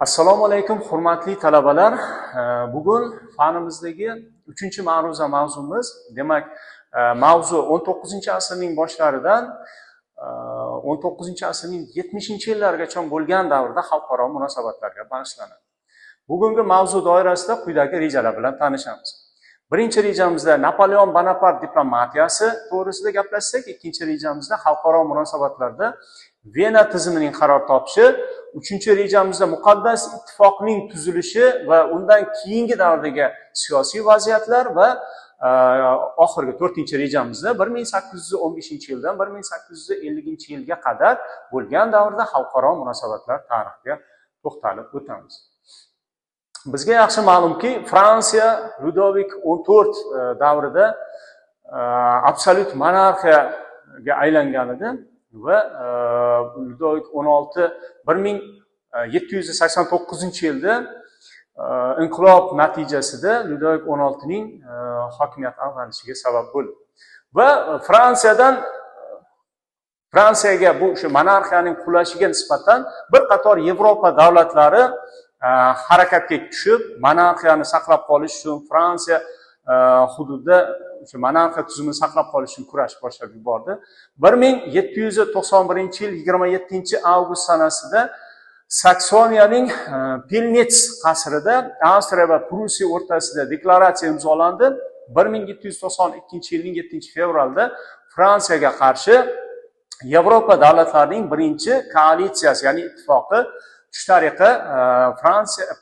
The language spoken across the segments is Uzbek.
Assalomu alaykum hurmatli talabalar. Bugun fanimizdagi 3-ma'ruza mavzumiz, demak, mavzu 19-asrning boshlaridan 19-asrning 70-yillargacha bo'lgan davrda xalqaro munosabatlarga bag'ishlanadi. Bugungi mavzu doirasida quyidagi rejalar bilan tanishamiz. Birinchi rejamizda Napoleon Bonapart diplomatiyasi to'g'risida gaplashsak, ikkinchi rejamizda xalqaro munosabatlarda Vena tizimining qaror topishi, uchinchi rejamizda muqaddas ittifoqning tuzilishi va undan keyingi davrdagi siyosiy vaziyatlar va oxirgi 4-rejamizda 1815-yildan 1850-yilga qadar bo'lgan davrda xalqaro munosabatlar tarixiga to'xtalib o'tamiz. Bizga yaxshi ma'lumki, Fransiya Ludovik 14 davrida absolyut monarxiyaga aylangan edi va Ludovik 16 1789-yilda inqilob natijasida Ludovik 16ning hokimiyat ag'darishiga sabab bo'ldi. Va Fransiyaga bu o'sha monarxiyaning qulashiga nisbatan bir qator Yevropa davlatlari harakatga tushib, monarxiyani saqlab qolish uchun Fransiya hududida o'sha monarxiya tuzumini saqlab qolish uchun kurash boshlab yubordi. 1791-yil 27-avgust sanasida Saksoniyaning Pilnets qasrida Avstriya va Prussiya o'rtasida deklaratsiya imzolandi. 1792-yilning 7-fevralda Fransiyaga qarshi Yevropa davlatlarining birinchi koalitsiyasi, ya'ni ittifoqi shu tariqa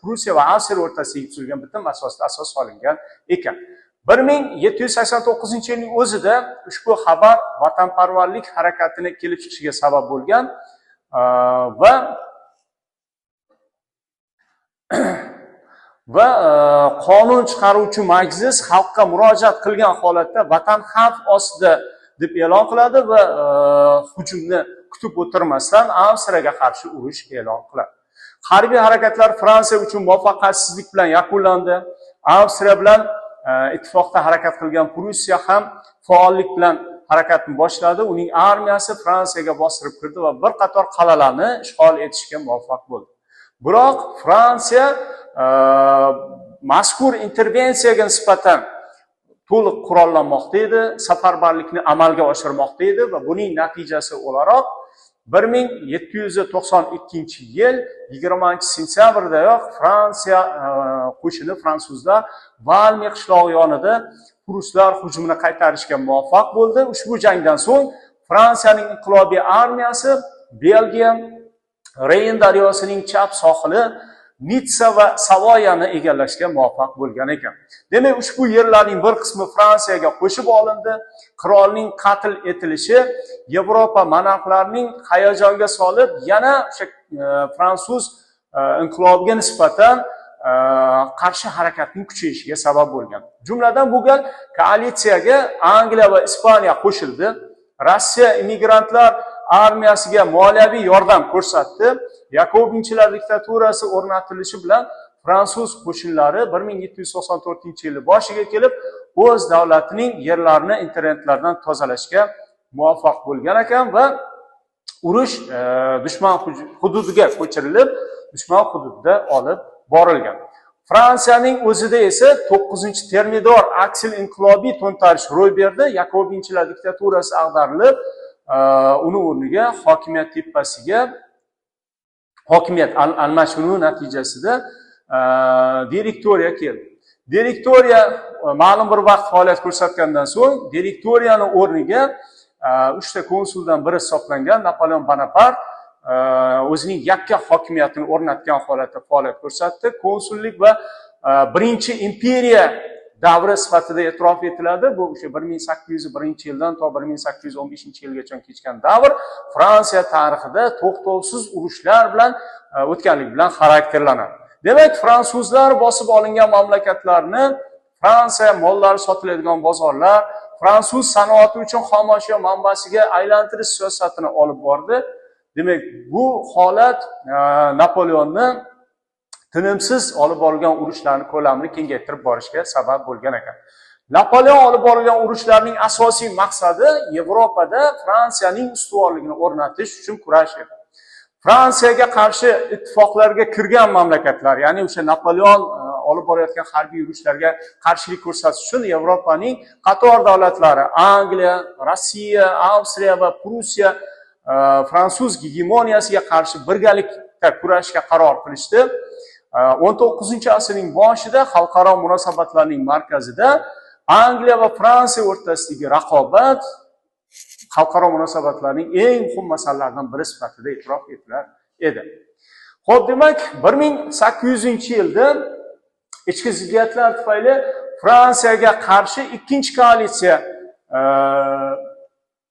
Prussiya va Avstriya o'rtasida tuzilgan bitim asosida asos solingan ekan. 1789-yilning o'zida ushbu xabar vatanparvarlik harakatini kelib chiqishiga sabab bo'lgan va qonun chiqaruvchi majlis xalqqa murojaat qilgan holatda vatan xavf ostida deb e'lon qiladi va hujumni kutib o'tirmasdan Avstriyaga qarshi urush e'lon qiladi. Harbiy harakatlar Fransiya uchun muvaffaqiyatsizlik bilan yakunlandi. Avstriya bilan ittifoqda harakat qilgan Prussiya ham faollik bilan harakatni boshladi. Uning armiyasi Fransiyaga bostirib kirdi va bir qator qal'alarni ishg'ol etishga muvaffaq bo'ldi. Biroq Fransiya mazkur intervensiyaga nisbatan to'liq qurollanmoqda edi, safarbarlikni amalga oshirmoqda edi va buning natijasi o'laroq 1792-yil 20-sentyabrdayoq Fransiya qo'shini fransuzlar Valmi qishlog'i yonida ruslar hujumini qaytarishga muvaffaq bo'ldi. Ushbu jangdan so'ng Fransiyaning inqilobiy armiyasi Belgiya Reyn daryosining chap sohili Nitsa va Savoyani egallashga muvaffaq bo'lgan ekan. Demak, ushbu yerlarning bir qismi Fransiyaga qo'shib olindi. Qirolning qatl etilishi Yevropa monarxlarining hayajonga solib, yana o'sha fransuz inqilobiga nisbatan qarshi harakatning kuchayishiga sabab bo'lgan. Jumladan bu gal koalitsiyaga Angliya va Ispaniya qo'shildi. Rossiya immigrantlar armiyasiga moliyaviy yordam ko'rsatdi. Yakobinchilar diktaturasi o'rnatilishi bilan fransuz qo'shinlari 1794-yil boshiga kelib, o'z davlatining yerlarini internetlardan tozalashga muvaffaq bo'lgan ekan va urush dushman hududiga ko'chirilib, dushman hududida olib borilgan. Fransiyaning o'zida esa 9-termidor aksil inqilobiy to'ntarish ro'y berdi. Yakobinchilar diktaturasi ag'darilib, uni o'rniga hokimiyat tepasiga hokimiyat almashinuvi natijasida direktoriya keldi. Direktoriya ma'lum bir vaqt faoliyat ko'rsatgandan so'ng direktoriyani o'rniga 3 ta konsuldan biri hisoblangan Napoleon Bonapart o'zining yakka hokimiyatini o'rnatgan holatda faoliyat ko'rsatdi. Konsullik va birinchi imperiya davri sifatida e'tirof etiladi. Bu o'sha 1801-yildan to 1815-yilgacha kechgan davr Fransiya tarixida to'xtovsiz urushlar bilan o'tganlik bilan xarakterlanadi. Demak, fransuzlar bosib olingan mamlakatlarni, Fransiya mollari sotiladigan bozorlar, fransuz sanoati uchun xomashyo manbasiga aylantirish siyosatini olib bordi. Demak, bu holat Napoleonni tinimsiz olib borilgan urushlarning ko'lamini kengaytirib borishga sabab bo'lgan ekan. Napoleon olib borilgan urushlarning asosiy maqsadi Yevropada Fransiyaning ustuvorligini o'rnatish uchun kurash edi. Fransiyaga qarshi ittifoqlarga kirgan mamlakatlar, ya'ni o'sha Napoleon olib borayotgan harbiy urushlarga qarshilik ko'rsatish uchun Yevropaning qator davlatlari Angliya, Rossiya, Avstriya va Prussiya fransuz gegemoniyasiga qarshi birgalikda kurashishga qaror qilishdi. 19-asrning boshida xalqaro munosabatlarning markazida Angliya va Fransiya o'rtasidagi raqobat xalqaro munosabatlarning eng muhim masalalaridan biri sifatida e'tirof etilar edi. Xo'p, demak, 1800-yilda ichki ziddiyatlar tufayli Fransiyaga qarshi ikkinchi koalitsiya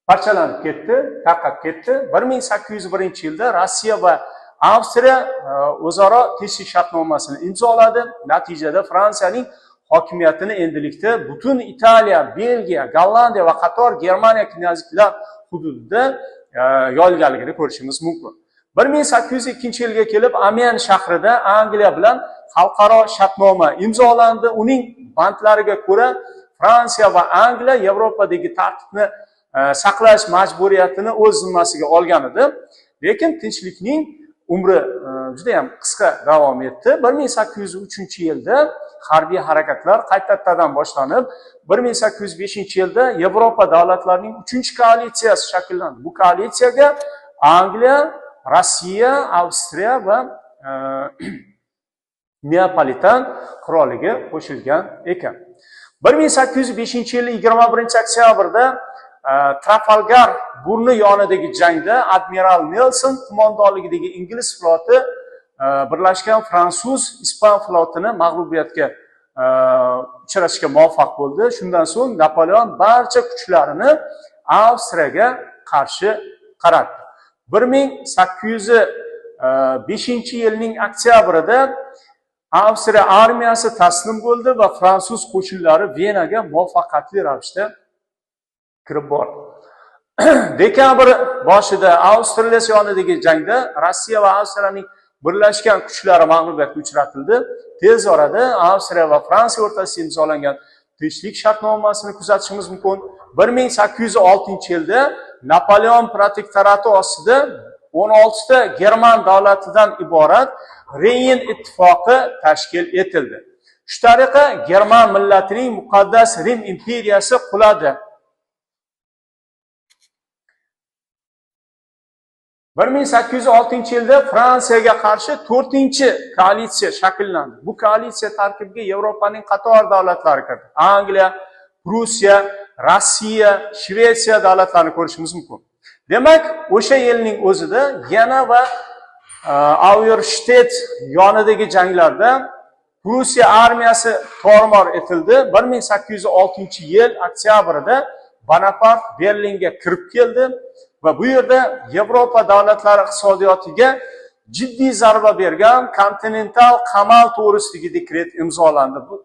parchalanib ketdi, tarqab ketdi. 1801-yilda Rossiya va Avstriya o'zaro tinchlik shartnomasini imzoladi. Natijada Fransiyaning hokimiyatini endilikda butun Italiya, Belgiya, Gollandiya va qator Germaniya knyazliklar hududida yoyilganligini ko'rishimiz mumkin. 1802-yilga kelib Amiens shahrida Angliya bilan xalqaro shartnoma imzolandi. Uning bandlariga ko'ra Fransiya va Angliya Yevropadagi tartibni saqlash majburiyatini o'z zimmasiga olgan edi. Lekin tinchlikning umri juda ham qisqa davom etdi. 1803-yilda harbiy harakatlar qaytadan boshlanib, 1805-yilda Yevropa davlatlarining 3-koalitsiyasi shakllandi. Bu koalitsiyaga Angliya, Rossiya, Avstriya va Neapolitan qirolligi qo'shilgan ekan. 1805-yil 21-oktyabrda Trafalgar burni yonidagi jangda admiral Nelson qo'mondonligidagi ingliz floti birlashgan fransuz-ispan flotini mag'lubiyatga uchratishga muvaffaq bo'ldi. Shundan so'ng Napoleon barcha kuchlarini Avstriyaga qarshi qaratdi. 1805-yilning oktyabrida Avstriya armiyasi taslim bo'ldi va fransuz qo'shinlari Venaga muvaffaqiyatli ravishda kirib bordi. Dekabr boshida Avstriya yonidagi jangda Rossiya va Avstriyaning birlashgan kuchlari mag'lubiyatga uchratildi. Tez orada Avstriya va Fransiya o'rtasida imzolangan tinchlik shartnomasini kuzatishimiz mumkin. 1806-yilda Napoleon protektorati ostida 16 ta German davlatidan iborat Reyn ittifoqi tashkil etildi. Shu tariqa German millatining muqaddas Rim imperiyasi quladi. 1806-yilda Fransiyaga qarshi 4-koalitsiya shakllandi. Bu koalitsiya tarkibiga Yevropaning qator davlatlari kirdi. Angliya, Prussiya, Rossiya, Shvetsiya davlatlarini ko'rishimiz mumkin. Demak, o'sha yilning o'zida yana va Auerstedt yonidagi janglarda Prussiya armiyasi tormor etildi. 1806-yil oktyabrida Bonapart Berlinga kirib keldi va bu yerda Yevropa davlatlari iqtisodiyotiga jiddiy zarba bergan kontinental qamal to'g'risidagi dekret imzolandi. Bu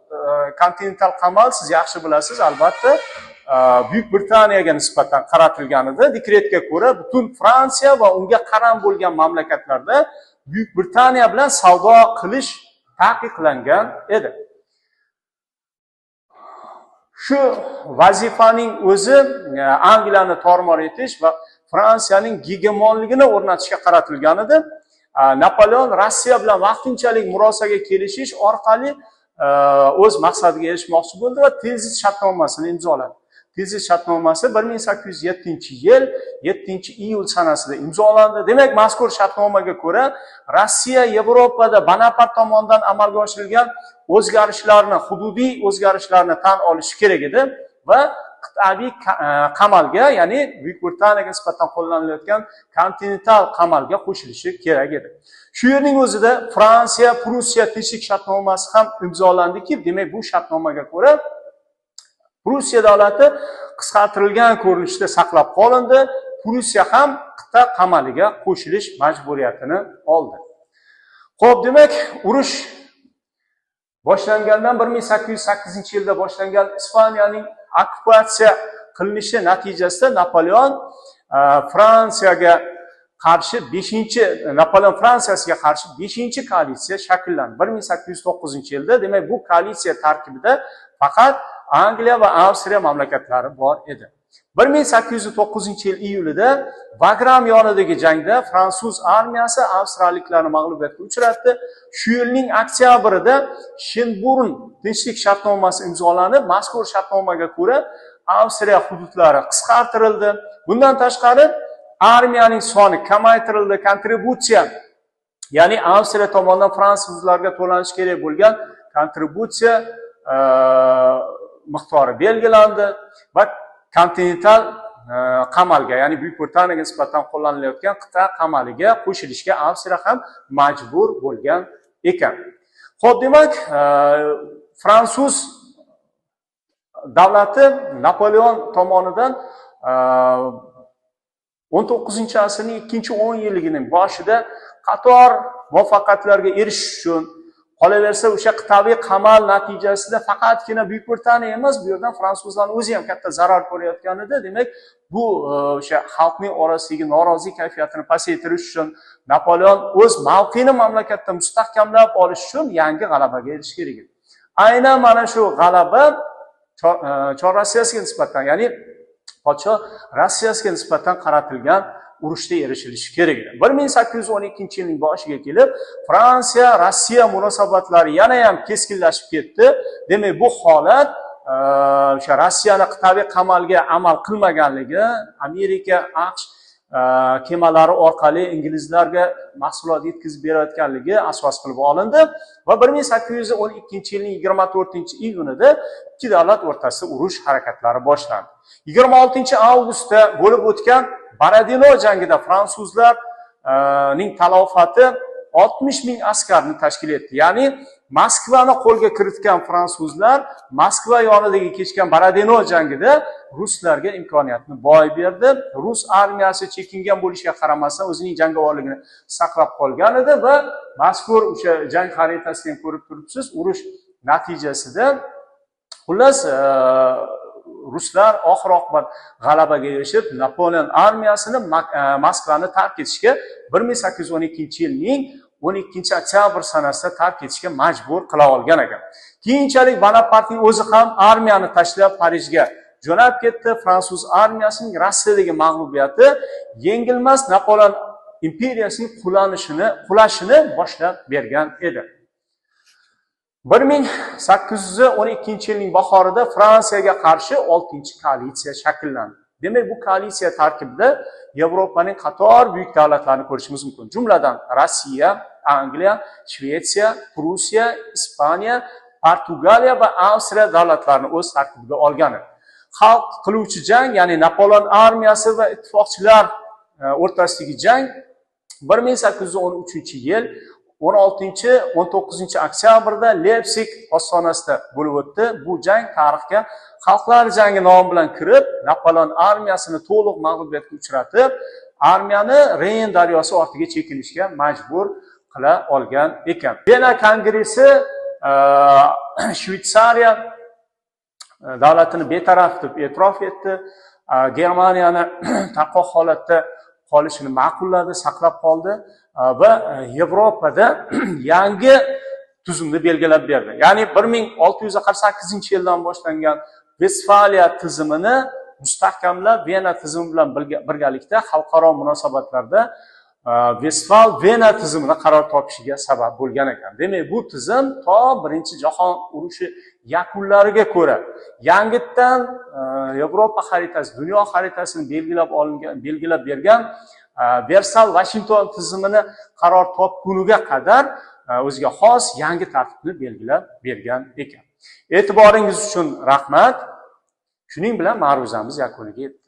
kontinental qamal siz yaxshi bilasiz, albatta Buyuk Britaniyaga nisbatan qaratilgan edi. Dekretga ko'ra butun Fransiya va unga qaram bo'lgan mamlakatlarda Buyuk Britaniya bilan savdo qilish taqiqlangan edi. Shu vazifaning o'zi Angliyani tormor etish va Fransiyaning gegemonligini o'rnatishga qaratilgan edi. Napoleon Rossiya bilan vaqtinchalik murosaga kelishish orqali o'z maqsadiga erishmoqchi bo'ldi va Tilsit shartnomasini imzoladi. Tilsit shartnomasi 1807-yil 7-iyul sanasida imzolandi. Demak, mazkur shartnomaga ko'ra Rossiya Yevropada Bonapart tomonidan amalga oshirilgan o'zgarishlarni, hududiy o'zgarishlarni tan olishi kerak edi va qit'aviy qamalga, ya'ni Buyuk Britaniyaga nisbatan qo'llanilayotgan kontinental qamalga qo'shilishi kerak edi. Shu yerning o'zida Fransiya, Prussiya tinchlik shartnomasi ham imzolandiki, demak bu shartnomaga ko'ra Prussiya davlati qisqartirilgan ko'rinishda saqlab qolindi. Prussiya ham qit'a qamaliga qo'shilish majburiyatini oldi. Xo'p, demak, urush boshlangandan 1808-yilda boshlangan Ispaniyaning okkupatsiya qilinishi natijasida Napoleon Fransiyasiga qarshi 5-koalitsiya shakllandi. 1809-yilda, demak, bu koalitsiya tarkibida faqat Angliya va Avstriya mamlakatlari bor edi. 1809 yil iyulida Vagram yonidagi jangda fransuz armiyasi avstriyaliklarni mag'lubiyatga uchratdi. Shu yilning oktyabrida Shenburn tinchlik shartnomasi imzolanib, mazkur shartnomaga ko'ra Avstriya hududlari qisqartirildi. Bundan tashqari armiyaning soni kamaytirildi, kontributsiya, ya'ni Avstriya tomonidan fransuzlarga to'lanishi kerak bo'lgan kontributsiya miqdori belgilandi va kontinental qamalga, ya'ni Buyuk Britaniyaga nisbatan qo'llanilayotgan qit'a qamaliga qo'shilishga Avstriya ham majbur bo'lgan ekan. Xo'p, demak, fransuz davlati Napoleon tomonidan 19-asrning ikkinchi 10 yilligining boshida qator muvaffaqiyatlarga erishish uchun, qolaversa o'sha qit'aviy qamal natijasida faqatgina Buyuk Britaniya emas, bu yerdan fransuzlarning o'zi ham katta zarar ko'rayotgan edi. Demak, bu o'sha xalqning orasidagi norozilik kayfiyatini pasaytirish uchun Napoleon o'z mavqeini mamlakatda mustahkamlab olish uchun yangi g'alabaga erishish kerak edi. Aynan mana shu g'alaba Chor Rossiyasiga nisbatan, ya'ni podshoh Rossiyasiga nisbatan qaratilgan urushda erishilishi kerak edi. 1812-yilning boshiga kelib, Fransiya-Rossiya munosabatlari yana ham keskinlashib ketdi. Demak, bu holat o'sha Rossiyani qit'aviy qamalga amal qilmaganligi, Amerika, AQSh kemalari orqali inglizlarga mahsulot yetkazib berayotganligi asos qilib olindi va 1812-yilning 24-iyunida ikki davlat o'rtasida urush harakatlari boshlandi. 26-avgustda bo'lib o'tgan Borodino jangida fransuzlarning talofati 60 ming askarni tashkil etdi. Ya'ni Moskvani qo'lga kiritgan fransuzlar Moskva yonidagi kechgan Borodino jangida ruslarga imkoniyatni boy berdi. Rus armiyasi chekingan bo'lishiga qaramasdan o'zining jangovarligini saqlab qolgan edi va mazkur o'sha jang xaritasini ko'rib turibsiz, urush natijasida xullas ruslar oxir-oqibat g'alabaga erishib, Napoleon armiyasini Moskvani tark etishga 1812-yilning 12-oktyabr sanasida tark etishga majbur qila olgan ekan. Keyinchalik Bonapartning o'zi ham armiyani tashlab Parijga jo'nab ketdi. Fransuz armiyasining Rossiyadagi mag'lubiyati yengilmas Napoleon imperiyasining qulashini boshlab bergan edi. 1812-yilning bahorida Fransiyaga qarshi 6-koalitsiya shakllandi. Demak, bu koalitsiya tarkibida Yevropaning qator buyuk davlatlarini ko'rishimiz mumkin. Jumladan Rossiya, Angliya, Shvetsiya, Prussiya, Ispaniya, Portugaliya va Avstriya davlatlarini o'z tarkibiga olgan. Xalq qiluvchi jang, ya'ni Napoleon armiyasi va ittifoqchilar o'rtasidagi jang 1813-yil 16-19 Leipzig ostonasida bo'lib o'tdi. Bu jang tarixga Xalqlar jangi nomi bilan kirib, Napoleon armiyasini to'liq mag'lubiyatga uchratib, armiyani Reyn daryosi ortiga chekinishga majbur qila olgan ekan. Vena kongressi Shvetsariya davlatini betaraf deb e'tirof etdi. Germaniyani tarqoq holatda qolishini ma'qulladi, saqlab qoldi va Yevropada yangi tuzumni belgilab berdi. Ya'ni 1648-yildan boshlangan Vestfaliya tizimini mustahkamlab, Vena tizimi bilan birgalikda xalqaro munosabatlarda Vestfal-Vena tizimida qaror topishiga sabab bo'lgan ekan. Demak, bu tizim to Birinchi jahon urushi yakunlariga ko'ra yangitdan Yevropa xaritasi, dunyo xaritasini belgilab bergan Versal-Washington tizimini qaror topguniga qadar o'ziga xos yangi tartibni belgilab bergan ekan. E'tiboringiz uchun rahmat. Shuning bilan ma'ruzamiz yakuniga yetdi.